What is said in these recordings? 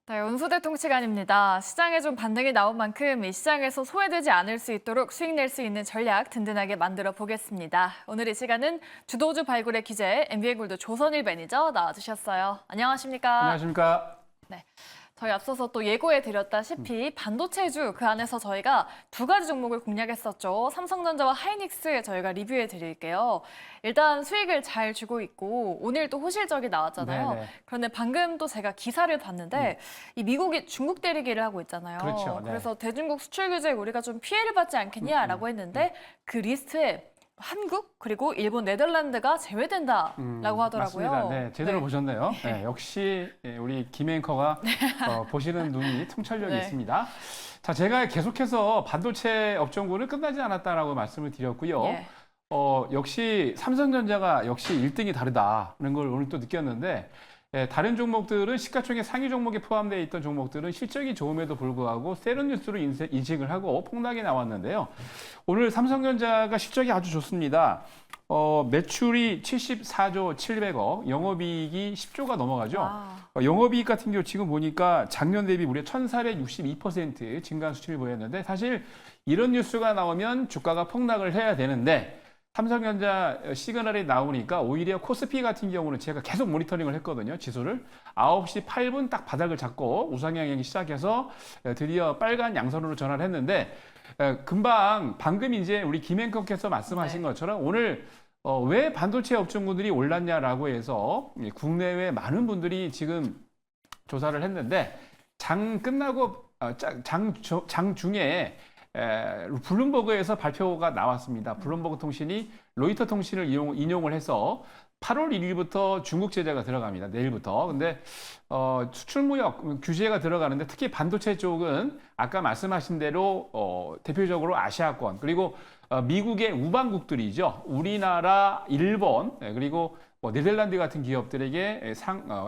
네, 온수대통 시간입니다. 시장에 좀 반등이 나온 만큼 이 시장에서 소외되지 않을 수 있도록 수익 낼 수 있는 전략 든든하게 만들어 보겠습니다. 오늘 이 시간은 주도주 발굴의 기재 MBN골드 조선일 매니저 나와주셨어요. 안녕하십니까? 안녕하십니까? 네. 저희 앞서서 또 예고해 드렸다시피 반도체주 그 안에서 저희가 두 가지 종목을 공략했었죠. 삼성전자와 하이닉스 저희가 리뷰해 드릴게요. 일단 수익을 잘 주고 있고 오늘 또 호실적이 나왔잖아요. 네네. 그런데 방금 또 제가 기사를 봤는데 이 미국이 중국 때리기를 하고 있잖아요. 그렇죠. 네. 그래서 대중국 수출 규제에 우리가 좀 피해를 받지 않겠냐라고 했는데 그 리스트에 한국 그리고 일본, 네덜란드가 제외된다라고 하더라고요. 맞습니다. 네, 제대로 네. 보셨네요. 네, 역시 우리 김 앵커가 보시는 눈이 통찰력이 네. 있습니다. 자, 제가 계속해서 반도체 업종군은 끝나지 않았다라고 말씀을 드렸고요. 예. 역시 삼성전자가 역시 1등이 다르다는 걸 오늘 또 느꼈는데 다른 종목들은 시가총액 상위 종목에 포함되어 있던 종목들은 실적이 좋음에도 불구하고 세른 뉴스로 인식을 하고 폭락이 나왔는데요. 오늘 삼성전자가 실적이 아주 좋습니다. 매출이 74조 700억, 영업이익이 10조가 넘어가죠. 와. 영업이익 같은 경우 지금 보니까 작년 대비 무려 1462% 증가한 수치를 보였는데 사실 이런 뉴스가 나오면 주가가 폭락을 해야 되는데 삼성전자 시그널이 나오니까 오히려 코스피 같은 경우는 제가 계속 모니터링을 했거든요. 지수를. 9시 8분 딱 바닥을 잡고 우상향하기 시작해서 드디어 빨간 양선으로 전환을 했는데 금방 방금 이제 우리 김행커께서 말씀하신 것처럼 오늘 왜 반도체 업종군들이 올랐냐라고 해서 국내외 많은 분들이 지금 조사를 했는데 장 끝나고 장 중에 블룸버그에서 발표가 나왔습니다. 블룸버그 통신이 로이터 통신을 인용을 해서 8월 1일부터 중국 제재가 들어갑니다. 내일부터. 근데 수출무역 규제가 들어가는데 특히 반도체 쪽은 아까 말씀하신 대로 대표적으로 아시아권 그리고 미국의 우방국들이죠. 우리나라, 일본 그리고 네덜란드 같은 기업들에게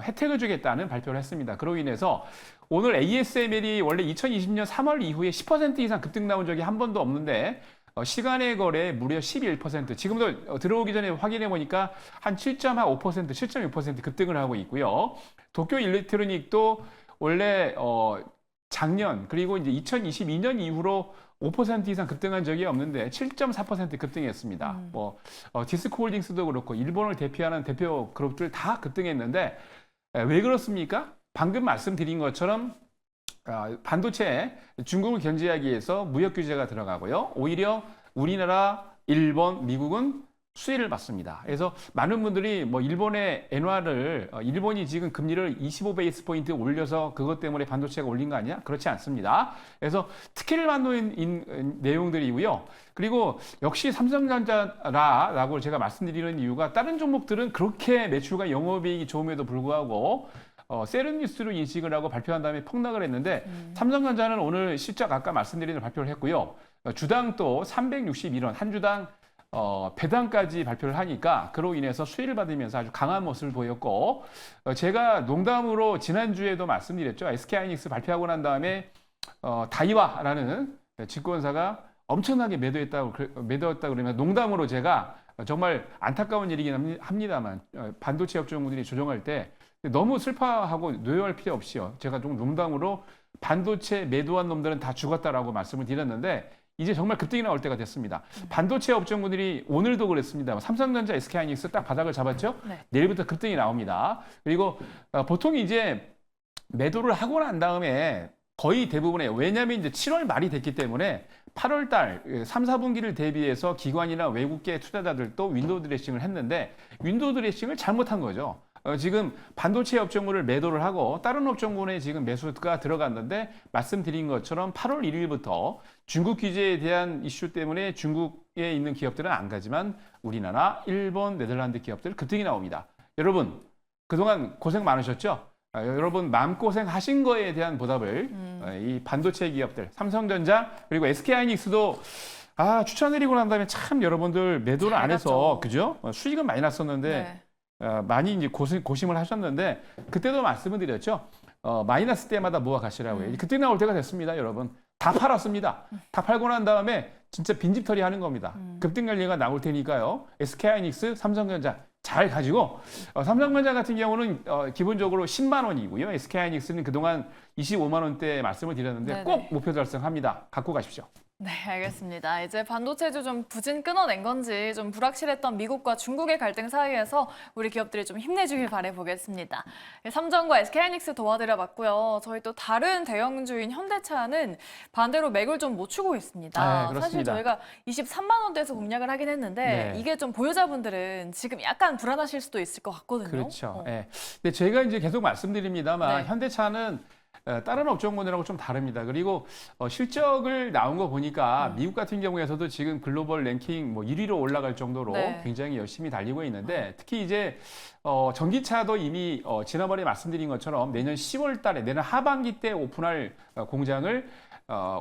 혜택을 주겠다는 발표를 했습니다. 그로 인해서 오늘 ASML이 원래 2020년 3월 이후에 10% 이상 급등 나온 적이 한 번도 없는데 시간의 거래 무려 11%. 지금도 들어오기 전에 확인해 보니까 한 7.5%, 7.6% 급등을 하고 있고요. 도쿄 일렉트로닉도 원래 작년 그리고 이제 2022년 이후로 5% 이상 급등한 적이 없는데 7.4% 급등했습니다. 디스코홀딩스도 그렇고 일본을 대표하는 대표 그룹들 다 급등했는데 왜 그렇습니까? 방금 말씀드린 것처럼 반도체 중국을 견제하기 위해서 무역 규제가 들어가고요. 오히려 우리나라, 일본, 미국은 수혜를 받습니다. 그래서 많은 분들이 일본의 엔화를 일본이 지금 금리를 25베이스 포인트 올려서 그것 때문에 반도체가 올린 거 아니야? 그렇지 않습니다. 그래서 특혜를 받는 내용들이고요. 그리고 역시 삼성전자라고 제가 말씀드리는 이유가 다른 종목들은 그렇게 매출과 영업이익이 좋음에도 불구하고 세른 뉴스로 인식을 하고 발표한 다음에 폭락을 했는데 삼성전자는 오늘 실적 아까 말씀드린 대로 발표를 했고요. 주당 또 361원, 한 주당 배당까지 발표를 하니까 그로 인해서 수혜를 받으면서 아주 강한 모습을 보였고 제가 농담으로 지난주에도 말씀드렸죠. SK하이닉스 발표하고 난 다음에 다이와라는 증권사가 엄청나게 매도했다 그러면 농담으로 제가 정말 안타까운 일이긴 합니다만 반도체 업종들이 조정할 때 너무 슬퍼하고 노여할 필요 없이요. 제가 좀 농담으로 반도체 매도한 놈들은 다 죽었다라고 말씀을 드렸는데 이제 정말 급등이 나올 때가 됐습니다. 반도체 업종군들이 오늘도 그랬습니다. 삼성전자, SK하이닉스 딱 바닥을 잡았죠? 네. 내일부터 급등이 나옵니다. 그리고 보통 이제 매도를 하고 난 다음에 거의 대부분의 왜냐하면 이제 7월 말이 됐기 때문에 8월 달 3, 4분기를 대비해서 기관이나 외국계 투자자들도 윈도우 드레싱을 했는데 윈도우 드레싱을 잘못한 거죠. 지금 반도체 업종군을 매도를 하고 다른 업종군에 지금 매수가 들어갔는데 말씀드린 것처럼 8월 1일부터 중국 규제에 대한 이슈 때문에 중국에 있는 기업들은 안 가지만 우리나라, 일본, 네덜란드 기업들 급등이 나옵니다. 여러분 그동안 고생 많으셨죠? 여러분 마음고생 하신 거에 대한 보답을 이 반도체 기업들 삼성전자 그리고 SK하이닉스도 추천드리고 난 다음에 참 여러분들 매도를 안 해서 그죠? 수익은 많이 났었는데 네. 많이 이제 고심을 하셨는데 그때도 말씀을 드렸죠. 마이너스 때마다 모아 가시라고요. 그때 나올 때가 됐습니다, 여러분. 다 팔았습니다. 다 팔고 난 다음에 진짜 빈집털이 하는 겁니다. 급등 관리가 나올 테니까요. SK하이닉스, 삼성전자 잘 가지고 삼성전자 같은 경우는 기본적으로 10만 원이고요. SK하이닉스는 그동안 25만 원대 말씀을 드렸는데 네네. 꼭 목표 달성합니다. 갖고 가십시오. 네, 알겠습니다. 이제 반도체주 좀 부진 끊어낸 건지 좀 불확실했던 미국과 중국의 갈등 사이에서 우리 기업들이 좀 힘내주길 바라보겠습니다. 삼성과 SK하이닉스 도와드려봤고요. 저희 또 다른 대형주인 현대차는 반대로 맥을 좀 못 추고 있습니다. 네, 사실 그렇습니다. 저희가 23만 원대에서 공략을 하긴 했는데 네. 이게 좀 보유자분들은 지금 약간 불안하실 수도 있을 것 같거든요. 그렇죠. 예. 근데 제가 이제 계속 말씀드립니다만 네. 현대차는 다른 업종군들하고 좀 다릅니다. 그리고 실적을 나온 거 보니까 미국 같은 경우에서도 지금 글로벌 랭킹 뭐 1위로 올라갈 정도로 네. 굉장히 열심히 달리고 있는데 특히 이제 전기차도 이미 지난번에 말씀드린 것처럼 내년 10월 달에 내년 하반기 때 오픈할 공장을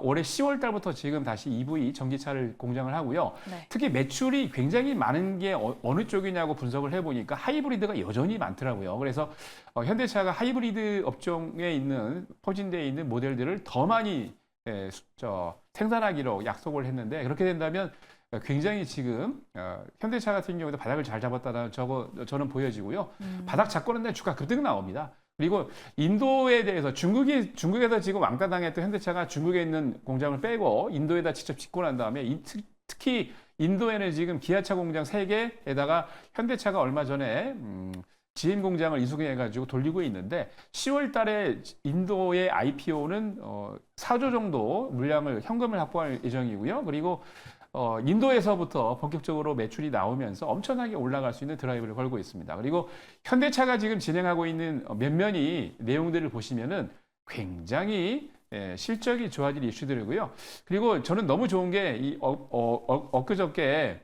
올해 10월 달부터 지금 다시 EV 전기차를 공장을 하고요. 네. 특히 매출이 굉장히 많은 게 어느 쪽이냐고 분석을 해보니까 하이브리드가 여전히 많더라고요. 그래서 현대차가 하이브리드 업종에 있는 포진되어 있는 모델들을 더 많이 생산하기로 약속을 했는데 그렇게 된다면 굉장히 지금 현대차 같은 경우도 바닥을 잘 잡았다는 저는 보여지고요. 바닥 잡고 난 다음에 주가 급등 나옵니다. 그리고 인도에 대해서 중국에서 지금 왕따 당했던 현대차가 중국에 있는 공장을 빼고 인도에다 직접 짓고 난 다음에 특히 인도에는 지금 기아차 공장 3개에다가 현대차가 얼마 전에 GM 공장을 이수해가지고 돌리고 있는데 10월 달에 인도의 IPO는 4조 정도 물량을 현금을 확보할 예정이고요. 그리고 인도에서부터 본격적으로 매출이 나오면서 엄청나게 올라갈 수 있는 드라이브를 걸고 있습니다. 그리고 현대차가 지금 진행하고 있는 몇몇이 내용들을 보시면은 굉장히 실적이 좋아질 이슈들이고요. 그리고 저는 너무 좋은 게 이 엊그저께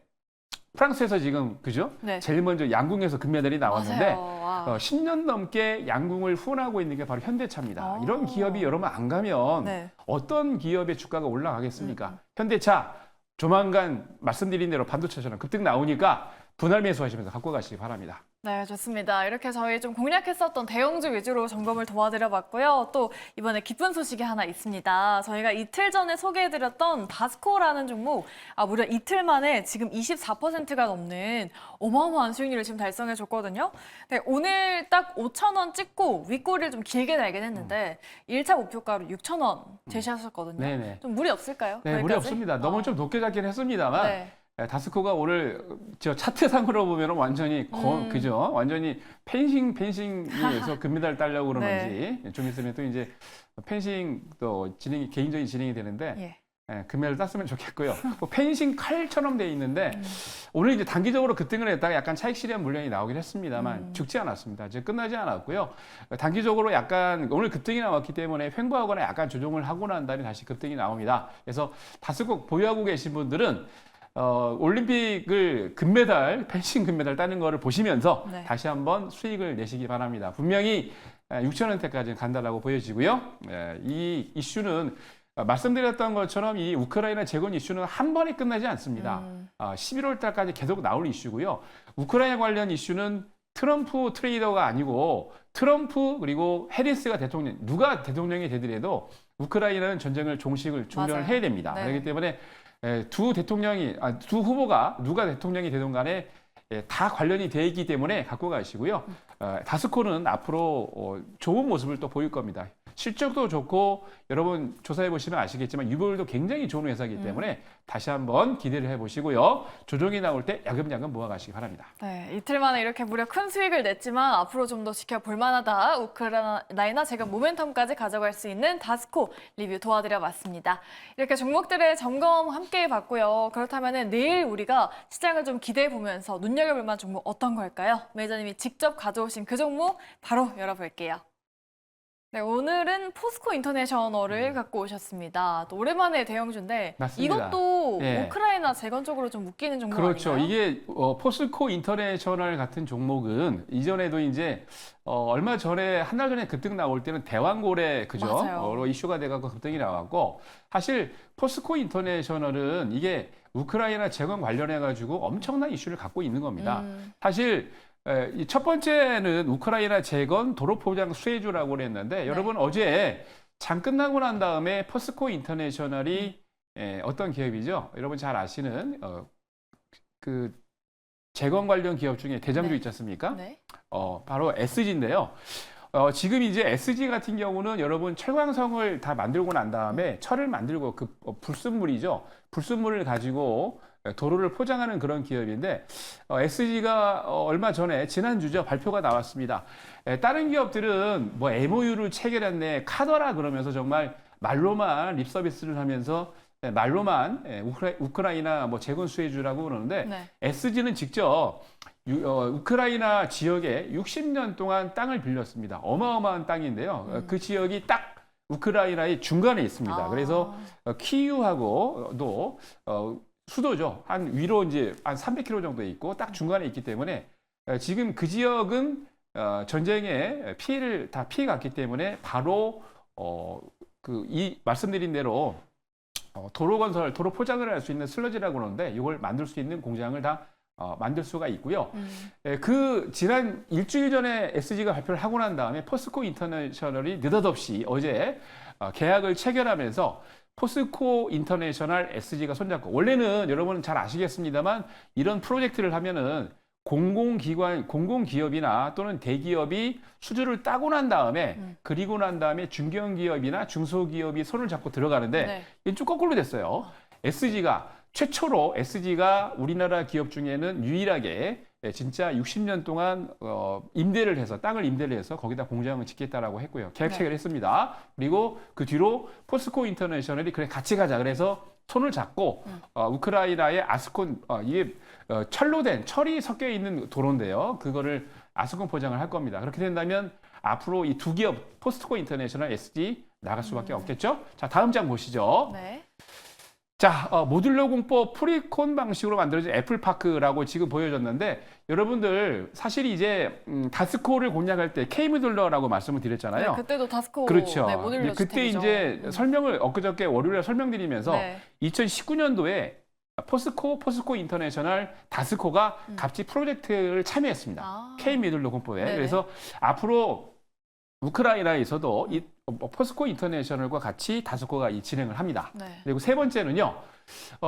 프랑스에서 지금 그죠? 네. 제일 먼저 양궁에서 금메달이 나왔는데 맞아요. 와. 10년 넘게 양궁을 후원하고 있는 게 바로 현대차입니다. 오. 이런 기업이 여러분 안 가면 네. 어떤 기업의 주가가 올라가겠습니까? 현대차 조만간 말씀드린 대로 반도체처럼 급등 나오니까 분할 매수하시면서 갖고 가시기 바랍니다. 네, 좋습니다. 이렇게 저희 좀 공략했었던 대형주 위주로 점검을 도와드려봤고요. 또 이번에 기쁜 소식이 하나 있습니다. 저희가 이틀 전에 소개해드렸던 다스코라는 종목, 무려 이틀 만에 지금 24%가 넘는 어마어마한 수익률을 지금 달성해줬거든요. 네, 오늘 딱 5,000원 찍고 윗꼬리를 좀 길게 달긴 했는데 1차 목표가로 6,000원 제시하셨거든요. 네네. 좀 무리 없을까요? 네, 무리 거기까지? 없습니다. 너무 좀 높게 잡긴 했습니다만 네. 다스코가 오늘 저 차트상으로 보면 완전히 그죠? 완전히 펜싱에서 금메달 따려고 그러는지 좀 있으면 또 이제 펜싱 또 개인적인 진행이 되는데 금메달 땄으면 좋겠고요. 뭐 펜싱 칼처럼 돼 있는데 오늘 이제 단기적으로 급등을 했다가 약간 차익 실현 물량이 나오긴 했습니다만 죽지 않았습니다. 이제 끝나지 않았고요. 단기적으로 약간 오늘 급등이 나왔기 때문에 횡보하거나 약간 조정을 하고 난 다음에 다시 급등이 나옵니다. 그래서 다스코 보유하고 계신 분들은 올림픽을 펜싱 금메달 따는 거를 보시면서 다시 한번 수익을 내시기 바랍니다. 분명히 6,000원대까지는 간다라고 보여지고요. 이 이슈는 말씀드렸던 것처럼 이 우크라이나 재건 이슈는 한 번에 끝나지 않습니다. 11월 달까지 계속 나올 이슈고요. 우크라이나 관련 이슈는 트럼프 트레이더가 아니고 트럼프 그리고 해리스가 누가 대통령이 되더라도 우크라이나는 전쟁을 종전을 해야 됩니다. 그렇기 때문에 두 후보가 누가 대통령이 되든 간에 다 관련이 돼 있기 때문에 갖고 가시고요. 다스코는 앞으로 좋은 모습을 또 보일 겁니다. 실적도 좋고 여러분 조사해 보시면 아시겠지만 유보율도 굉장히 좋은 회사이기 때문에 다시 한번 기대를 해보시고요. 조정이 나올 때 야금야금 모아가시기 바랍니다. 네, 이틀 만에 이렇게 무려 큰 수익을 냈지만 앞으로 좀 더 지켜볼 만하다. 우크라이나 재건 모멘텀까지 가져갈 수 있는 다스코 리뷰 도와드려봤습니다. 이렇게 종목들의 점검 함께 해봤고요. 그렇다면 내일 우리가 시장을 좀 기대해보면서 눈여겨볼 만한 종목 어떤 걸까요? 매니저님이 직접 가져오신 그 종목 바로 열어볼게요. 네, 오늘은 포스코 인터내셔널을 갖고 오셨습니다. 또 오랜만에 대형주인데 맞습니다. 이것도 예. 우크라이나 재건 쪽으로 좀 묶이는 종목 그렇죠. 아닌가요? 이게 포스코 인터내셔널 같은 종목은 이전에도 이제 얼마 전에 한 달 전에 급등 나올 때는 대왕고래 그죠? 이슈가 돼갖고 급등이 나왔고 사실 포스코 인터내셔널은 이게 우크라이나 재건 관련해가지고 엄청난 이슈를 갖고 있는 겁니다. 사실 이 첫 번째는 우크라이나 재건 도로 포장 수혜주라고 그랬는데 여러분 어제 장 끝나고 난 다음에 포스코 인터내셔널이 어떤 기업이죠? 여러분 잘 아시는 그 재건 관련 기업 중에 대장주 네. 있지 않습니까? 네. 바로 SG인데요. 지금 이제 SG 같은 경우는 여러분 철광석을 다 만들고 난 다음에 철을 만들고 그 불순물이죠. 불순물을 가지고 도로를 포장하는 그런 기업인데 SG가 얼마 전에 지난주죠 발표가 나왔습니다. 다른 기업들은 뭐 MOU를 체결했네 카더라 그러면서 정말 말로만 립 서비스를 하면서 말로만 우크라이나 뭐 재건 수혜주라고 그러는데 네. SG는 직접 우크라이나 지역에 60년 동안 땅을 빌렸습니다. 어마어마한 땅인데요. 그 지역이 딱 우크라이나의 중간에 있습니다. 그래서 키이우하고도 수도죠. 한 위로 이제 한 300km 정도 있고 딱 중간에 있기 때문에 지금 그 지역은 전쟁에 피해를 다 피해갔기 때문에 바로 이 말씀드린 대로 도로 건설, 도로 포장을 할 수 있는 슬러지라고 그러는데 이걸 만들 수 있는 공장을 다 만들 수가 있고요. 그 지난 일주일 전에 SG가 발표를 하고 난 다음에 포스코 인터내셔널이 느닷없이 어제 계약을 체결하면서 포스코 인터내셔널 SG가 손잡고 원래는 여러분은 잘 아시겠습니다만 이런 프로젝트를 하면은 공공기관, 공공기업이나 또는 대기업이 수주를 따고 난 다음에 그리고 난 다음에 중견기업이나 중소기업이 손을 잡고 들어가는데 네. 이게 좀 거꾸로 됐어요. 최초로 SG가 우리나라 기업 중에는 유일하게 진짜 60년 동안 임대를 해서 땅을 임대를 해서 거기다 공장을 짓겠다라고 했고요. 계약 체결을 했습니다. 그리고 그 뒤로 포스코 인터내셔널이 그래 같이 가자 그래서 손을 잡고 우크라이나의 아스콘 이게 철로 된 철이 섞여 있는 도로인데요. 그거를 아스콘 포장을 할 겁니다. 그렇게 된다면 앞으로 이 두 기업 포스코 인터내셔널 SG 나갈 수밖에 없겠죠. 자, 다음 장 보시죠. 네. 자, 모듈러 공법 프리콘 방식으로 만들어진 애플파크라고 지금 보여줬는데 여러분들 사실 이제 다스코를 공략할 때 K모듈러라고 말씀을 드렸잖아요. 네, 그때도 다스코 그렇죠. 네, 모듈러 그때 주택이죠. 이제 설명을 엊그저께 월요일에 설명드리면서 네. 2019년도에 포스코 인터내셔널 다스코가 같이 프로젝트를 참여했습니다. K모듈러 공법에. 네네. 그래서 앞으로 우크라이나에서도 이 포스코 인터내셔널과 같이 다스코가 이 진행을 합니다. 네. 그리고 세 번째는요.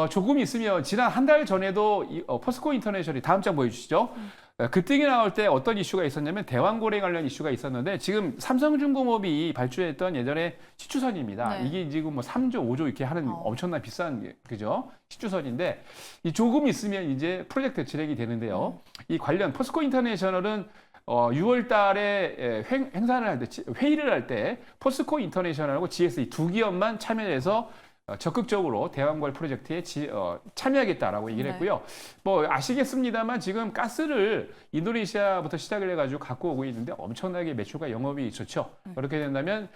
조금 있으면 지난 한 달 전에도 포스코 인터내셔널이 다음 장 보여주시죠. 그때 나올 때 어떤 이슈가 있었냐면 대왕고래 관련 이슈가 있었는데 지금 삼성중공업이 발주했던 예전에 시추선입니다. 네. 이게 지금 뭐 3조, 5조 이렇게 하는 엄청난 비싼 그죠? 시추선인데 이 조금 있으면 이제 프로젝트 진행이 되는데요. 이 관련 포스코 인터내셔널은 6월 달에 행사를 할 때, 회의를 할 때 포스코 인터내셔널하고 GS 두 기업만 참여해서 적극적으로 대왕걸 프로젝트에 참여하겠다라고 얘기를 네. 했고요. 뭐 아시겠습니다만 지금 가스를 인도네시아부터 시작을 해가지고 갖고 오고 있는데 엄청나게 매출과 영업이 좋죠. 그렇게 된다면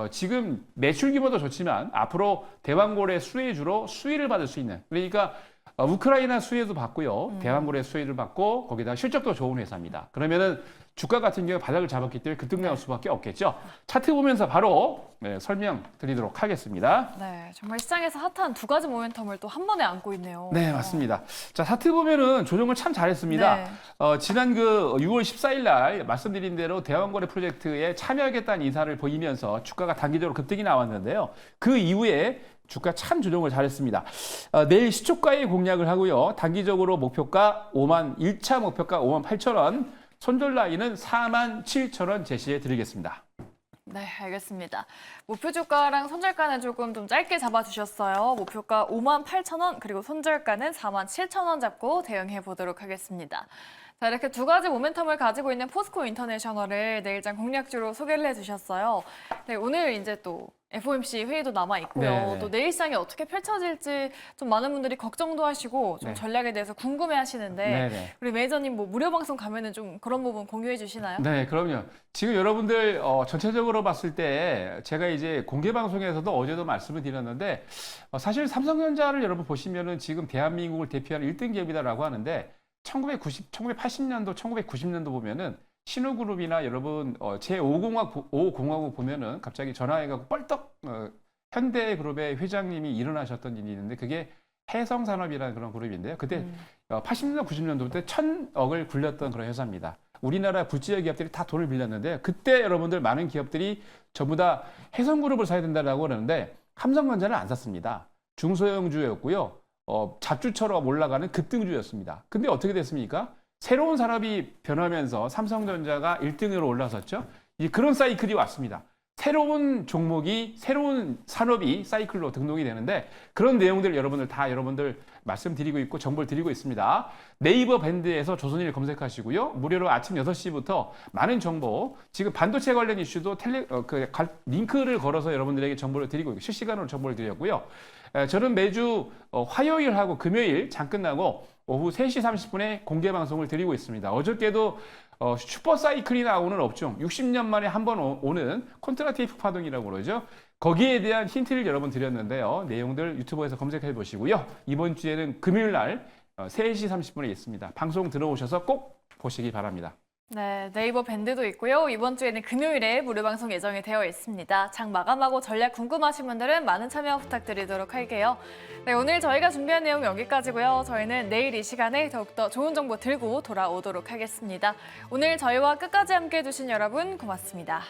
지금 매출 규모도 좋지만 앞으로 대왕고래 수혜주로 수혜를 받을 수 있는 그러니까 우크라이나 수혜도 받고요. 대왕고래 수혜를 받고 거기다 실적도 좋은 회사입니다. 그러면은 주가 같은 경우 바닥을 잡았기 때문에 급등 나올 수밖에 없겠죠. 차트 보면서 바로 설명드리도록 하겠습니다. 네, 정말 시장에서 핫한 두 가지 모멘텀을 또 한 번에 안고 있네요. 네, 맞습니다. 자, 차트 보면은 조정을 참 잘했습니다. 네. 지난 그 6월 14일 날 말씀드린 대로 대왕거래 프로젝트에 참여하겠다는 인사를 보이면서 주가가 단기적으로 급등이 나왔는데요. 그 이후에 주가 참 조정을 잘했습니다. 내일 시초가에 공략을 하고요. 단기적으로 목표가 1차 목표가 58,000원, 손절 라인은 47,000원 제시해 드리겠습니다. 네, 알겠습니다. 목표 주가랑 손절가는 조금 좀 짧게 잡아주셨어요. 목표가 58,000원, 그리고 손절가는 47,000원 잡고 대응해 보도록 하겠습니다. 자, 이렇게 두 가지 모멘텀을 가지고 있는 포스코 인터내셔널을 내일장 공략주로 소개를 해주셨어요. 네, 오늘 이제 또 FOMC 회의도 남아 있고요. 네. 또 내일 시장이 어떻게 펼쳐질지 좀 많은 분들이 걱정도 하시고 좀 네. 전략에 대해서 궁금해하시는데 네네. 우리 매니저님 뭐 무료 방송 가면은 좀 그런 부분 공유해 주시나요? 네, 그럼요. 지금 여러분들 전체적으로 봤을 때 제가 이제 공개 방송에서도 어제도 말씀을 드렸는데 사실 삼성전자를 여러분 보시면은 지금 대한민국을 대표하는 1등 기업이다라고 하는데 1980년도, 1990년도 보면은 신호그룹이나 여러분 제5공화국 보면은 갑자기 전화해가지고 뻘떡 현대그룹의 회장님이 일어나셨던 일이 있는데 그게 해성산업이라는 그런 그룹인데요. 그때 80년도, 90년도 때 1,000억을 굴렸던 그런 회사입니다. 우리나라 굴지의 기업들이 다 돈을 빌렸는데 그때 여러분들 많은 기업들이 전부 다 해성그룹을 사야 된다라고 그러는데 삼성전자는 안 샀습니다. 중소형주였고요. 잡주처럼 올라가는 급등주였습니다. 근데 어떻게 됐습니까? 새로운 산업이 변하면서 삼성전자가 1등으로 올라섰죠. 이제 그런 사이클이 왔습니다. 새로운 종목이, 새로운 산업이 사이클로 등록이 되는데 그런 내용들 여러분들 말씀드리고 있고 정보를 드리고 있습니다. 네이버 밴드에서 조선일 검색하시고요. 무료로 아침 6시부터 많은 정보, 지금 반도체 관련 이슈도 링크를 걸어서 여러분들에게 정보를 드리고 있고 실시간으로 정보를 드렸고요. 저는 매주 화요일하고 금요일 장 끝나고 오후 3시 30분에 공개 방송을 드리고 있습니다. 어저께도 슈퍼사이클이 나오는 업종, 60년 만에 한 번 오는 콘트라테이프 파동이라고 그러죠. 거기에 대한 힌트를 여러분 드렸는데요. 내용들 유튜브에서 검색해 보시고요. 이번 주에는 금요일 날 3시 30분에 있습니다. 방송 들어오셔서 꼭 보시기 바랍니다. 네, 네이버 밴드도 있고요. 이번 주에는 금요일에 무료 방송 예정이 되어 있습니다. 장 마감하고 전략 궁금하신 분들은 많은 참여 부탁드리도록 할게요. 네, 오늘 저희가 준비한 내용 여기까지고요. 저희는 내일 이 시간에 더욱더 좋은 정보 들고 돌아오도록 하겠습니다. 오늘 저희와 끝까지 함께해 주신 여러분 고맙습니다.